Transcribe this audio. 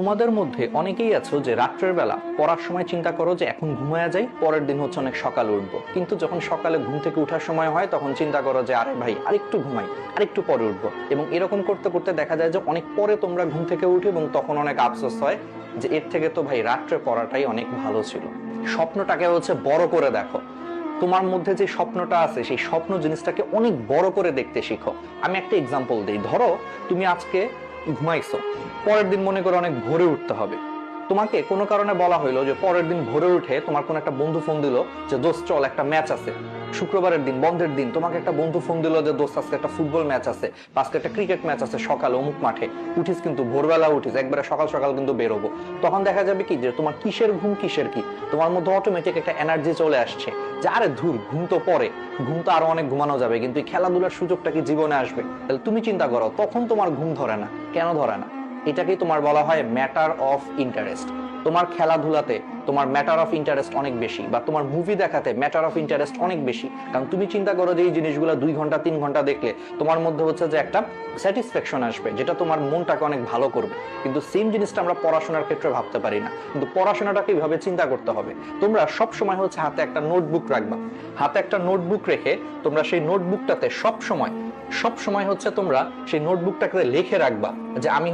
তোমাদের মধ্যে অনেকেই আছো যে রাত্রের বেলা পড়ার সময় চিন্তা করো যে এখন ঘুমায়া যাই, পরের দিন হচ্ছে অনেক সকালে উঠবো, কিন্তু যখন সকালে ঘুম থেকে ওঠার সময় হয় তখন চিন্তা করো যে আরে ভাই আরেকটু ঘুমাই, আরেকটু পরে উঠবো। এবং এরকম করতে করতে দেখা যায় যে অনেক পরে তোমরা ঘুম থেকে উঠে এবং তখন অনেক আফসোস হয় যে এর থেকে তো ভাই রাত্রে পড়াটাই অনেক ভালো ছিল। স্বপ্নটাকে হচ্ছে বড় করে দেখো। তোমার মধ্যে যে স্বপ্নটা আছে সেই স্বপ্ন জিনিসটাকে অনেক বড় করে দেখতে শিখো। আমি একটা এক্সাম্পল দিই। ধরো তুমি আজকে ঘুমাইছো, পরের দিন মনে করো অনেক ভোরে উঠতে হবে। তোমাকে কোনো কারণে বলা হইলো যে পরের দিন ভোরে উঠে তোমার কোন একটা বন্ধু ফোন দিল যে দোস্ত চল একটা ম্যাচ আছে। শুক্রবারের দিন, বন্ধের দিন, তোমাকে একটা বন্ধু ফোন দিল যে দোস্ত আজকে একটা ফুটবল ম্যাচ আছে, আজকে একটা ক্রিকেট ম্যাচ আছে সকালে অমুক মাঠে। উঠিস কিন্তু ভোরবেলা উঠিস, একবারে সকাল সকাল কিন্তু বেরোবো। তখন দেখা যাবে কি যে তোমার কিসের ঘুম কিসের কি, তোমার মধ্যে অটোমেটিক একটা এনার্জি চলে আসছে যে আরে ধুর, ঘুম তো পরে, ঘুম তো আরো অনেক ঘুমানো যাবে, কিন্তু এই খেলাধুলার সুযোগটা কি জীবনে আসবে? তাহলে তুমি চিন্তা করো, তখন তোমার ঘুম ধরে না। কেন ধরে না? এটাকেই তোমার বলা হয় ম্যাটার অফ ইন্টারেস্ট। তোমার খেলাধুলাতে তোমার ম্যাটার অফ ইন্টারেস্ট অনেক বেশি, বা তোমার মুভি দেখাতে ম্যাটার অফ ইন্টারেস্ট অনেক বেশি। কারণ তুমি চিন্তা করো যে এই জিনিসগুলো 2 ঘন্টা 3 ঘন্টা দেখলে তোমার মধ্যে হচ্ছে যে একটা স্যাটিসফ্যাকশন আসবে, যেটা তোমার মনটাকে অনেক ভালো করবে। কিন্তু সেম জিনিসটা আমরা পড়াশোনার ক্ষেত্রে ভাবতে পারি না। কিন্তু পড়াশোনাটাকে এইভাবে চিন্তা করতে হবে। তোমরা সব সময় হচ্ছে হাতে একটা নোটবুক রাখবা। হাতে একটা নোটবুক রেখে তোমরা সেই নোটবুকটাতে সব সময় হচ্ছে তোমরা সেই নোটবুকটাকে লিখে রাখবা যে আমি